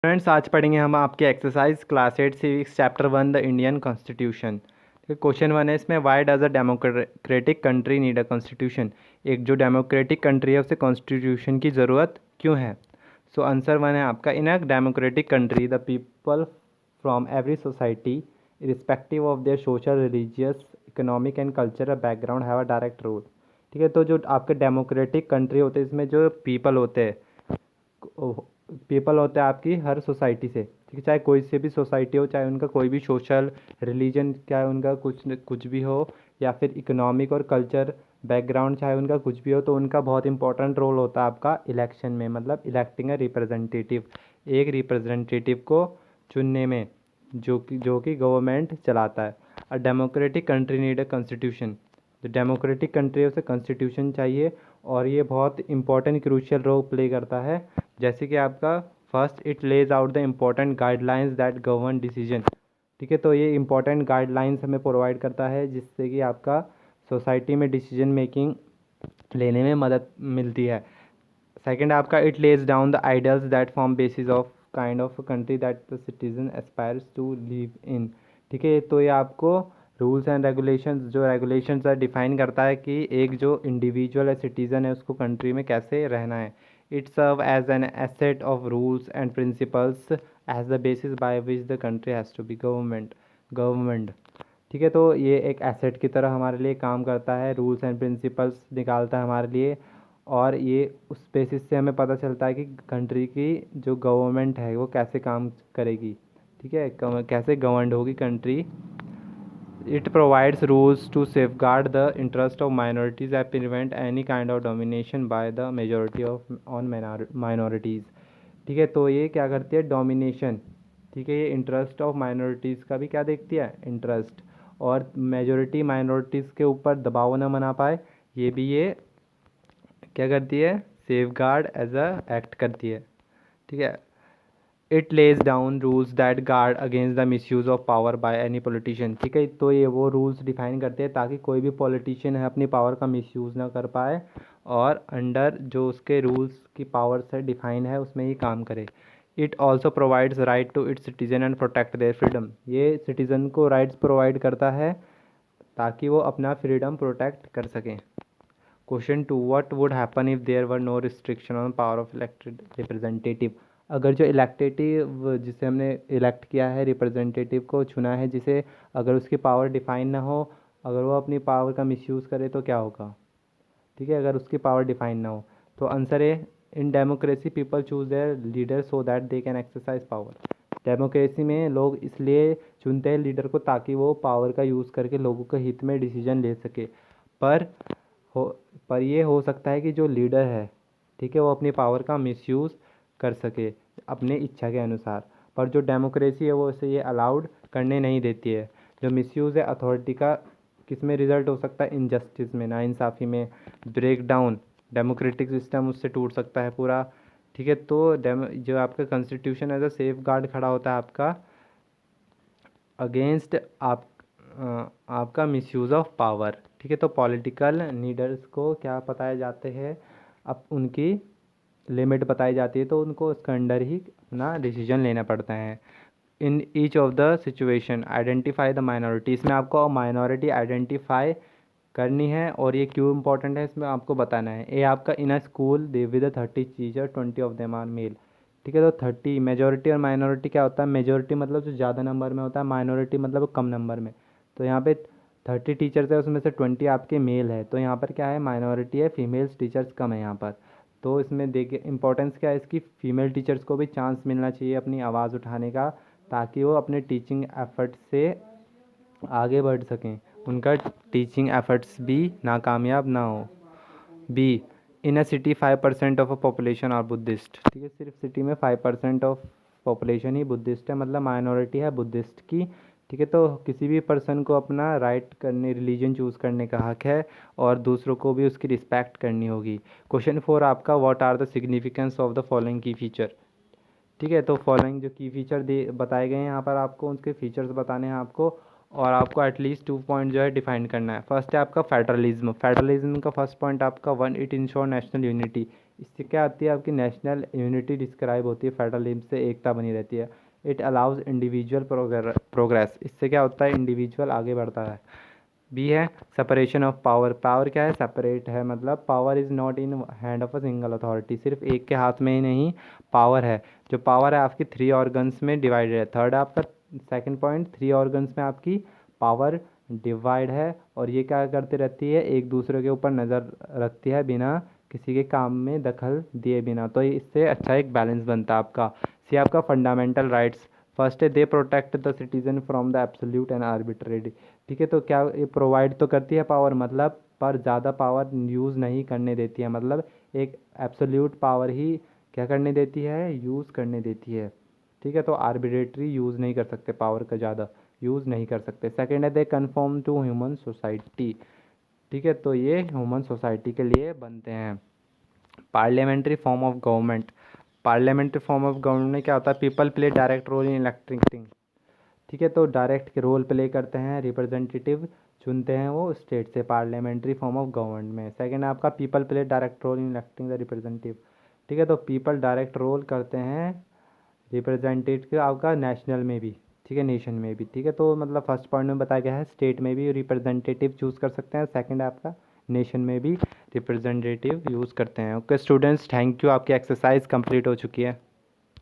Friends, आज पढ़ेंगे हम आपके exercise class 8 civics chapter 1 the Indian constitution. Question 1 है इसमें, why does a democratic country need a constitution. एक जो डेमोक्रेटिक कंट्री है उसे कॉन्स्टिट्यूशन की ज़रूरत क्यों है। सो आंसर 1 है आपका, in a democratic country the people from every society respective of their social, religious, economic and cultural background have a direct role. ठीक है, तो जो आपके डेमोक्रेटिक कंट्री होते हैं इसमें जो पीपल होते हैं, पीपल होता है आपकी हर सोसाइटी से, ठीक है, चाहे कोई से भी सोसाइटी हो, चाहे उनका कोई भी सोशल, रिलीजन, चाहे उनका कुछ भी हो, या फिर इकोनॉमिक और कल्चर बैकग्राउंड चाहे उनका कुछ भी हो, तो उनका बहुत इंपॉर्टेंट रोल होता है आपका इलेक्शन में, मतलब इलेक्टिंग अ रिप्रेजेंटेटिव, एक रिप्रेजेंटेटिव को चुनने में, जो कि गवर्नमेंट चलाता है। अ democratic country need a constitution. जो डेमोक्रेटिक कंट्री है उसे कॉन्स्टिट्यूशन चाहिए, और ये बहुत इंपॉर्टेंट क्रूशियल रोल प्ले करता है। जैसे कि आपका first, it Lay's out the important guidelines that govern decision. ठीक है, तो ये इंपॉर्टेंट गाइडलाइंस हमें प्रोवाइड करता है जिससे कि आपका सोसाइटी में डिसीजन मेकिंग लेने में मदद मिलती है। सेकंड आपका, it lays down the ideals that form basis of kind of country that the citizen aspires to live in. ठीक है, तो ये आपको रूल्स एंड रेगुलेशंस, जो रेगुलेशंस है डिफाइन करता है कि एक जो इंडिविजुअल है, सिटीज़न है, उसको कंट्री में कैसे रहना है। It serve as an asset of rules and principles as the basis by which the country has to be government. ठीक है, तो ये एक एसेट की तरह हमारे लिए काम करता है, रूल्स एंड प्रिंसिपल्स निकालता है हमारे लिए, और ये उस बेसिस से हमें पता चलता है कि कंट्री की जो गवर्नमेंट है वो कैसे काम करेगी। ठीक है, कैसे गवर्नड होगी country. It provides rules to safeguard the interest of minorities and prevent any kind of domination by the majority on minorities। ठीक है, तो ये क्या करती है, डोमिनेशन। ठीक है, ये इंटरेस्ट ऑफ माइनॉरिटीज़ का भी क्या देखती है, इंटरेस्ट, और मेजोरिटी माइनॉरिटीज़ के ऊपर दबाव ना बना पाए, ये भी ये क्या करती है, safeguard as a act करती है। ठीक है, it lays down rules that guard against the misuse of power by any politician. ठीक है, तो ये वो रूल्स डिफाइन करते हैं ताकि कोई भी पॉलिटिशियन है अपनी पावर का मिसयूज़ ना कर पाए, और अंडर जो उसके रूल्स की पावर से डिफाइन है उसमें ही काम करे। It also provides right to its citizen and protect their freedom. ये सिटीज़न को राइट्स प्रोवाइड करता है ताकि वो अपना फ्रीडम प्रोटेक्ट कर सकें। Question 2, what would happen if there were no restriction on power of elected representative. अगर जो इलेक्टेटिव, जिसे हमने इलेक्ट किया है, रिप्रेजेंटेटिव को चुना है जिसे, अगर उसकी पावर डिफाइन ना हो, अगर वो अपनी पावर का मिसयूज़ करे तो क्या होगा। ठीक है, अगर उसकी पावर डिफाइन ना हो, तो आंसर है, in democracy people choose there leader so that they can exercise power. Democracy में लोग इसलिए चुनते हैं लीडर को ताकि वो पावर का यूज़ करके लोगों के हित में डिसीजन ले सके। पर हो पर ये हो सकता है कि जो लीडर है, ठीक है, वो अपनी पावर का मिसयूज़ कर सके अपने इच्छा के अनुसार, पर जो डेमोक्रेसी है वो इसे ये अलाउड करने नहीं देती है। जो मिसयूज़ है अथॉरिटी का, किस में रिजल्ट हो सकता है, इनजस्टिस में, नाइंसाफ़ी में, ब्रेक डाउन, डेमोक्रेटिक सिस्टम उससे टूट सकता है पूरा। ठीक है, तो जो आपका constitution as a safeguard खड़ा होता है आपका अगेंस्ट आपका मिसयूज़ ऑफ पावर। ठीक है, तो पॉलिटिकल लीडर्स को क्या बताए जाते हैं, अब उनकी लिमिट बताई जाती है, तो उनको उसके अंडर ही अपना डिसीजन लेना पड़ता है। In each of the situation identify the minority. इसमें आपको माइनॉरिटी आइडेंटिफाई करनी है, और ये क्यों इंपॉर्टेंट है इसमें आपको बताना है। ये आपका in a school they with 30 teacher 20 of them are male. ठीक है, तो 30 मेजोरिटी, और माइनॉरिटी क्या होता है, मेजोरिटी मतलब जो ज़्यादा नंबर में होता है, माइनॉरिटी मतलब कम नंबर में। तो यहाँ पे 30 टीचर्स है, उसमें से 20 आपके मेल है, तो यहाँ पर क्या है, माइनॉरिटी है, फीमेल्स टीचर्स कम है यहाँ पर। तो इसमें देखिए इंपॉर्टेंस क्या है इसकी, फीमेल टीचर्स को भी चांस मिलना चाहिए अपनी आवाज़ उठाने का, ताकि वो अपने टीचिंग एफर्ट से आगे बढ़ सकें, उनका टीचिंग एफर्ट्स भी नाकामयाब ना हो। B, in a city 5% of a population are Buddhist. ठीक है, सिर्फ सिटी में 5% ऑफ पॉपुलेशन ही बुद्धिस्ट है, मतलब माइनॉरिटी है बुद्धिस्ट की। ठीक है, तो किसी भी पर्सन को अपना राइट करने, रिलीजन चूज़ करने का हक है, और दूसरों को भी उसकी रिस्पेक्ट करनी होगी। क्वेश्चन 4 आपका, what are the significance of the following key feature. ठीक है, तो फॉलोइंग जो की फीचर दे बताए गए हैं यहाँ पर, आपको उनके फीचर्स बताने हैं आपको, और आपको एटलीस्ट 2 पॉइंट जो है डिफाइन करना है। फर्स्ट है आपका फेडरलिज्म। फेडरलिज्म का फर्स्ट पॉइंट आपका 1, इट इंश्योर नेशनल यूनिटी। इससे क्या आती है, आपकी नेशनल यूनिटी डिस्क्राइब होती है, फेडरलिज्म से एकता बनी रहती है। इट अलाउज इंडिविजुअल प्रोग्रेस, इससे क्या होता है, इंडिविजुअल आगे बढ़ता है। बी है सेपरेशन ऑफ पावर, पावर क्या है, सेपरेट है, मतलब power is not in hand of a single authority, सिर्फ एक के हाथ में ही नहीं पावर है। जो पावर है आपकी 3 ऑर्गन्स में डिवाइडेड है। थर्ड आपका सेकंड पॉइंट, 3 ऑर्गन्स में आपकी पावर डिवाइड है, और ये क्या करती रहती है, एक दूसरे के ऊपर नज़र रखती है बिना किसी के काम में दखल दिए बिना। तो इससे अच्छा एक बैलेंस बनता है आपका। सी आपका फंडामेंटल राइट्स, फर्स्ट है they protect the citizen from the absolute and arbitrary. ठीक है, तो क्या ये प्रोवाइड तो करती है पावर, मतलब पर ज़्यादा पावर यूज़ नहीं करने देती है, मतलब एक एब्सोल्यूट पावर ही क्या करने देती है, यूज़ करने देती है। ठीक है, तो आर्बिट्रेटरी यूज़ नहीं कर सकते, पावर का ज़्यादा यूज़ नहीं कर सकते। सेकेंड है they confirm to human society. ठीक है, तो ये ह्यूमन सोसाइटी के लिए बनते हैं। Parliamentary form of government, parliamentary form of government में क्या होता है, people play direct role in electing thing. ठीक है, तो डायरेक्ट के रोल प्ले करते हैं, रिप्रेजेंटेटिव चुनते हैं वो स्टेट से, पार्लियामेंट्री फॉर्म ऑफ गवर्नमेंट में। सेकंड है आपका people play direct role in electing the representative. ठीक है, तो पीपल डायरेक्ट रोल करते हैं रिप्रेजेंटेटिव आपका नेशनल में भी, ठीक है, नेशन में भी। ठीक है, तो मतलब फर्स्ट पॉइंट में बताया गया है स्टेट में भी रिप्रेजेंटेटिव चूज़ कर सकते हैं, सेकंड है आपका नेशन में भी रिप्रेजेंटेटिव यूज़ करते हैं। ओके स्टूडेंट्स, थैंक यू, आपकी एक्सरसाइज कंप्लीट हो चुकी है।